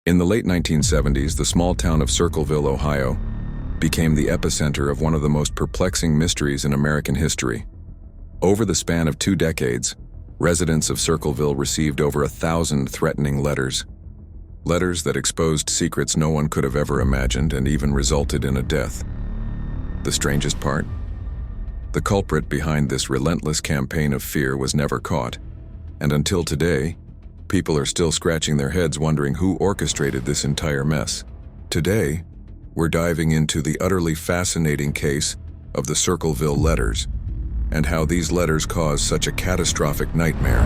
In the late 1970s, the small town of Circleville, Ohio, became the epicenter of one of the most perplexing mysteries in American history. Over the span of 2 decades, residents of Circleville received over 1,000 threatening letters. Letters that exposed secrets no one could have ever imagined and even resulted in a death. The strangest part? The culprit behind this relentless campaign of fear was never caught, and until today, people are still scratching their heads wondering who orchestrated this entire mess. Today, we're diving into the utterly fascinating case of the Circleville Letters and how these letters caused such a catastrophic nightmare.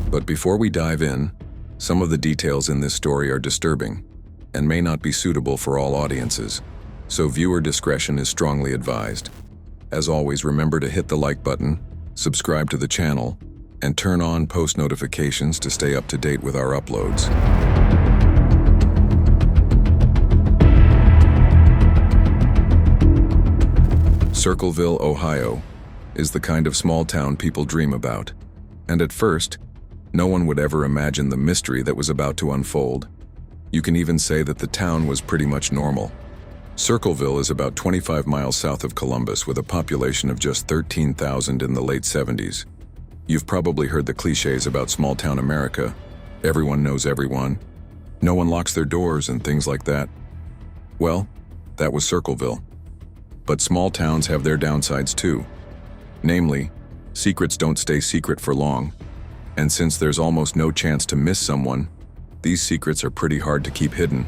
But before we dive in, some of the details in this story are disturbing and may not be suitable for all audiences, so viewer discretion is strongly advised. As always, remember to hit the like button, subscribe to the channel, and turn on post notifications to stay up to date with our uploads. Circleville, Ohio, is the kind of small town people dream about, and at first, no one would ever imagine the mystery that was about to unfold. You can even say that the town was pretty much normal. Circleville is about 25 miles south of Columbus with a population of just 13,000 in the late 70s. You've probably heard the cliches about small-town America. Everyone knows everyone. No one locks their doors and things like that. Well, that was Circleville. But small towns have their downsides too. Namely, secrets don't stay secret for long. And since there's almost no chance to miss someone, these secrets are pretty hard to keep hidden.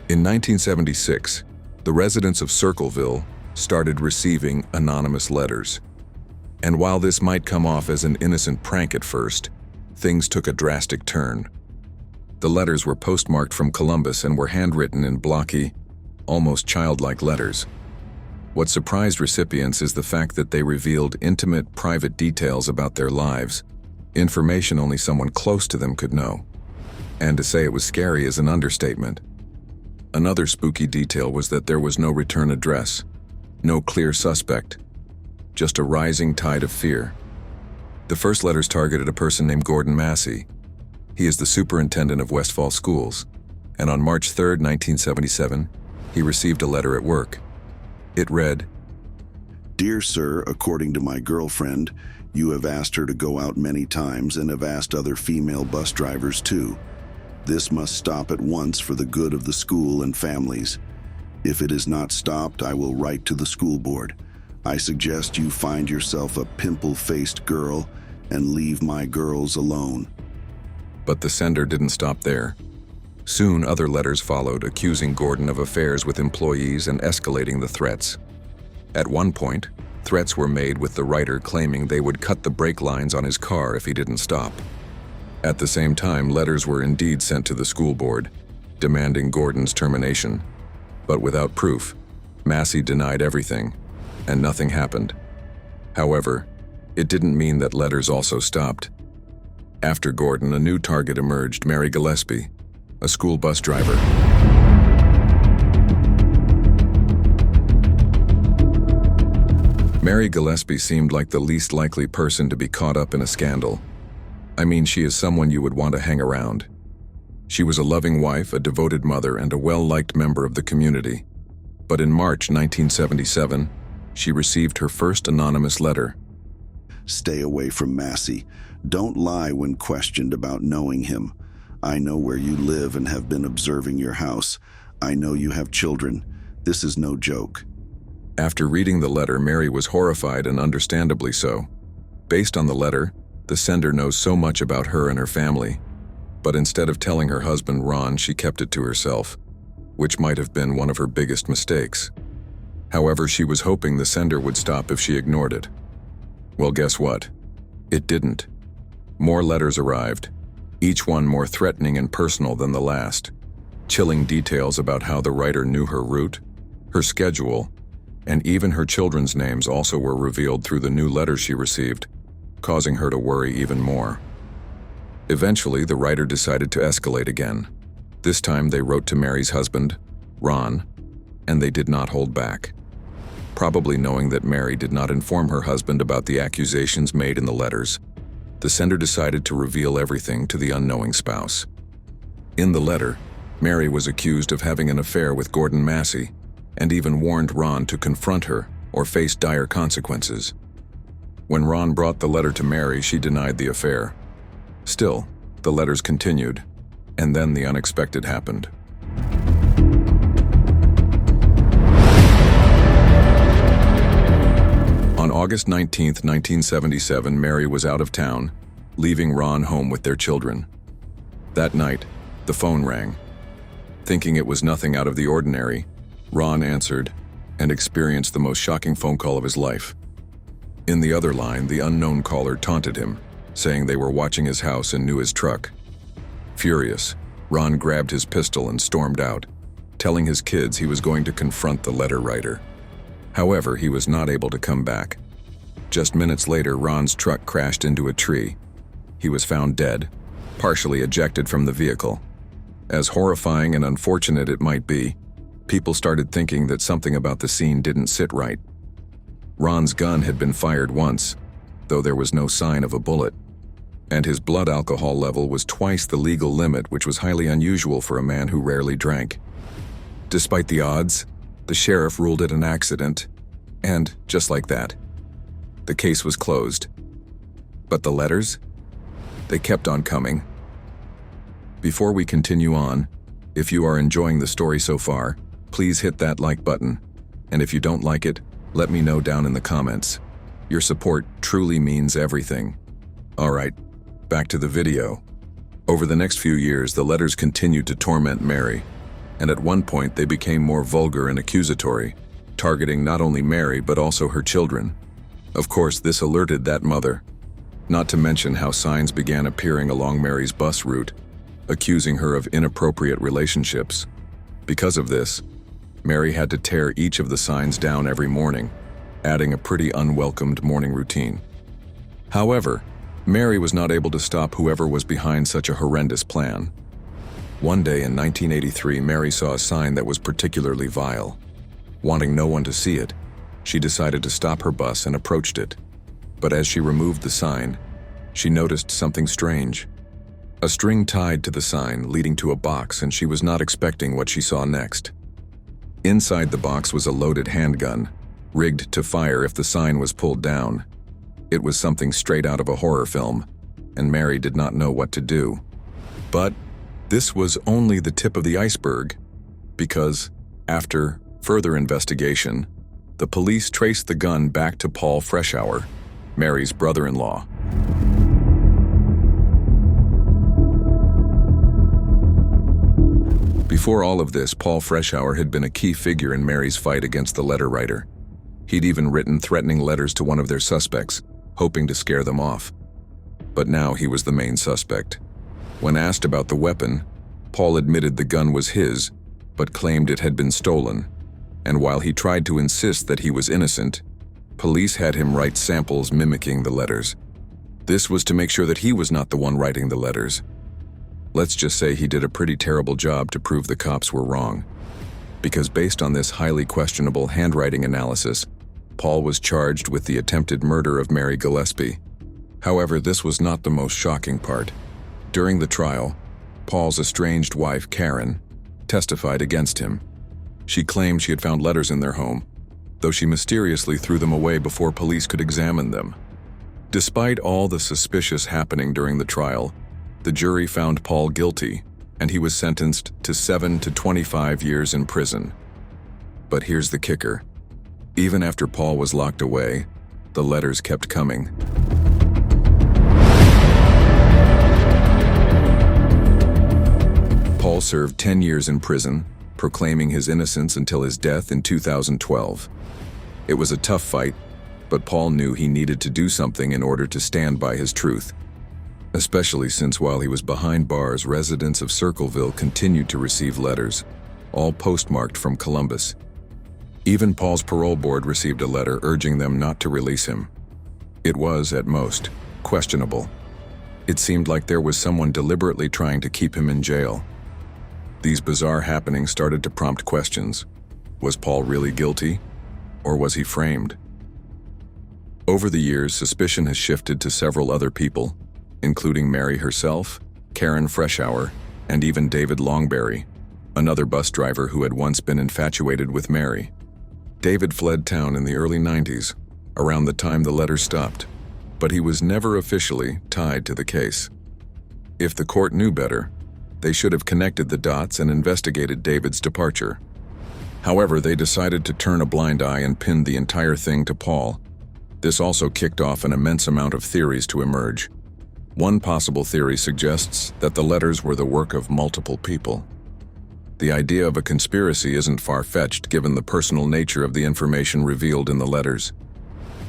In 1976, the residents of Circleville started receiving anonymous letters. And while this might come off as an innocent prank at first, things took a drastic turn. The letters were postmarked from Columbus and were handwritten in blocky, almost childlike letters. What surprised recipients is the fact that they revealed intimate, private details about their lives, information only someone close to them could know. And to say it was scary is an understatement. Another spooky detail was that there was no return address, no clear suspect, just a rising tide of fear. The first letters targeted a person named Gordon Massey. He is the superintendent of Westfall Schools, and on March 3, 1977, he received a letter at work. It read, "Dear sir, according to my girlfriend, you have asked her to go out many times and have asked other female bus drivers too. This must stop at once for the good of the school and families. If it is not stopped, I will write to the school board. I suggest you find yourself a pimple-faced girl and leave my girls alone." But the sender didn't stop there. Soon, other letters followed, accusing Gordon of affairs with employees and escalating the threats. At one point, threats were made with the writer claiming they would cut the brake lines on his car if he didn't stop. At the same time, letters were indeed sent to the school board, demanding Gordon's termination. But without proof, Massey denied everything, and nothing happened. However, it didn't mean that letters also stopped. After Gordon, a new target emerged, Mary Gillespie, a school bus driver. Mary Gillespie seemed like the least likely person to be caught up in a scandal. I mean, she is someone you would want to hang around. She was a loving wife, a devoted mother, and a well-liked member of the community. But in March 1977, she received her first anonymous letter. "Stay away from Massey. Don't lie when questioned about knowing him. I know where you live and have been observing your house. I know you have children. This is no joke." After reading the letter, Mary was horrified, and understandably so. Based on the letter, the sender knows so much about her and her family. But instead of telling her husband, Ron, she kept it to herself, which might have been one of her biggest mistakes. However, she was hoping the sender would stop if she ignored it. Well, guess what? It didn't. More letters arrived, each one more threatening and personal than the last. Chilling details about how the writer knew her route, her schedule, and even her children's names also were revealed through the new letters she received, causing her to worry even more. Eventually, the writer decided to escalate again. This time they wrote to Mary's husband, Ron, and they did not hold back. Probably knowing that Mary did not inform her husband about the accusations made in the letters, the sender decided to reveal everything to the unknowing spouse. In the letter, Mary was accused of having an affair with Gordon Massey and even warned Ron to confront her or face dire consequences. When Ron brought the letter to Mary, she denied the affair. Still, the letters continued, and then the unexpected happened. On August 19, 1977, Mary was out of town, leaving Ron home with their children. That night, the phone rang. Thinking it was nothing out of the ordinary, Ron answered and experienced the most shocking phone call of his life. In the other line, the unknown caller taunted him, saying they were watching his house and knew his truck. Furious, Ron grabbed his pistol and stormed out, telling his kids he was going to confront the letter writer. However, he was not able to come back. Just minutes later, Ron's truck crashed into a tree. He was found dead, partially ejected from the vehicle. As horrifying and unfortunate it might be, people started thinking that something about the scene didn't sit right. Ron's gun had been fired once, though there was no sign of a bullet, and his blood alcohol level was twice the legal limit, which was highly unusual for a man who rarely drank. Despite the odds, the sheriff ruled it an accident, and just like that, the case was closed. But the letters? They kept on coming. Before we continue on, if you are enjoying the story so far, please hit that like button, and if you don't like it, let me know down in the comments. Your support truly means everything. Alright, back to the video. Over the next few years, the letters continued to torment Mary, and at one point they became more vulgar and accusatory, targeting not only Mary but also her children. Of course, this alerted that mother. Not to mention how signs began appearing along Mary's bus route, accusing her of inappropriate relationships. Because of this, Mary had to tear each of the signs down every morning, adding a pretty unwelcomed morning routine. However, Mary was not able to stop whoever was behind such a horrendous plan. One day in 1983, Mary saw a sign that was particularly vile. Wanting no one to see it, she decided to stop her bus and approached it. But as she removed the sign, she noticed something strange. A string tied to the sign leading to a box, and she was not expecting what she saw next. Inside the box was a loaded handgun, rigged to fire if the sign was pulled down. It was something straight out of a horror film, and Mary did not know what to do. But this was only the tip of the iceberg, because, after further investigation, the police traced the gun back to Paul Freshour, Mary's brother-in-law. Before all of this, Paul Freshour had been a key figure in Mary's fight against the letter writer. He'd even written threatening letters to one of their suspects, hoping to scare them off. But now he was the main suspect. When asked about the weapon, Paul admitted the gun was his, but claimed it had been stolen. And while he tried to insist that he was innocent, police had him write samples mimicking the letters. This was to make sure that he was not the one writing the letters. Let's just say he did a pretty terrible job to prove the cops were wrong. Because based on this highly questionable handwriting analysis, Paul was charged with the attempted murder of Mary Gillespie. However, this was not the most shocking part. During the trial, Paul's estranged wife, Karen, testified against him. She claimed she had found letters in their home, though she mysteriously threw them away before police could examine them. Despite all the suspicious happening during the trial, the jury found Paul guilty, and he was sentenced to 7 to 25 years in prison. But here's the kicker. Even after Paul was locked away, the letters kept coming. Paul served 10 years in prison, proclaiming his innocence until his death in 2012. It was a tough fight, but Paul knew he needed to do something in order to stand by his truth. Especially since while he was behind bars, residents of Circleville continued to receive letters, all postmarked from Columbus. Even Paul's parole board received a letter urging them not to release him. It was, at most, questionable. It seemed like there was someone deliberately trying to keep him in jail. These bizarre happenings started to prompt questions. Was Paul really guilty, or was he framed? Over the years, suspicion has shifted to several other people, including Mary herself, Karen Freshour, and even David Longberry, another bus driver who had once been infatuated with Mary. David fled town in the early 90s, around the time the letters stopped, but he was never officially tied to the case. If the court knew better, they should have connected the dots and investigated David's departure. However, they decided to turn a blind eye and pinned the entire thing to Paul. This also kicked off an immense amount of theories to emerge. One possible theory suggests that the letters were the work of multiple people. The idea of a conspiracy isn't far-fetched given the personal nature of the information revealed in the letters.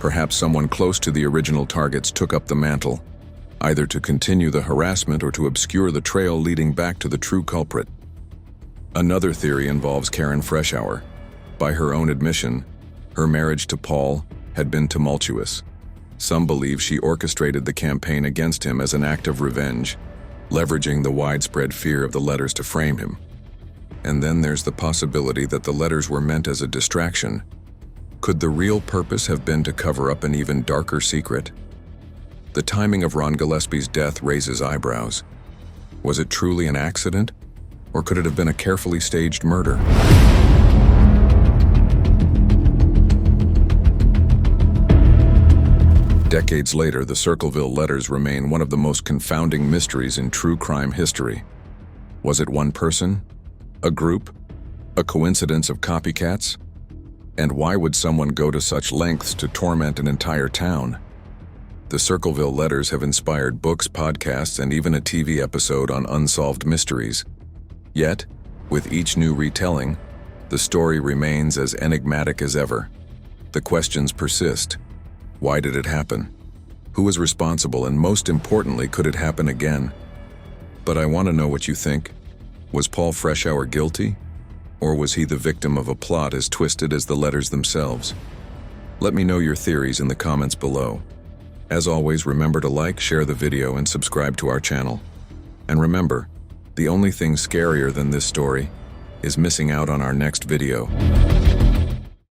Perhaps someone close to the original targets took up the mantle, either to continue the harassment or to obscure the trail leading back to the true culprit. Another theory involves Karen Freshour. By her own admission, her marriage to Paul had been tumultuous. Some believe she orchestrated the campaign against him as an act of revenge, leveraging the widespread fear of the letters to frame him. And then there's the possibility that the letters were meant as a distraction. Could the real purpose have been to cover up an even darker secret? The timing of Ron Gillespie's death raises eyebrows. Was it truly an accident, or could it have been a carefully staged murder? Decades later, the Circleville Letters remain one of the most confounding mysteries in true crime history. Was it one person? A group? A coincidence of copycats? And why would someone go to such lengths to torment an entire town? The Circleville Letters have inspired books, podcasts, and even a TV episode on unsolved mysteries. Yet, with each new retelling, the story remains as enigmatic as ever. The questions persist. Why did it happen? Who was responsible, and most importantly, could it happen again? But I want to know what you think. Was Paul Freshour guilty? Or was he the victim of a plot as twisted as the letters themselves? Let me know your theories in the comments below. As always, remember to like, share the video, and subscribe to our channel. And remember, the only thing scarier than this story is missing out on our next video.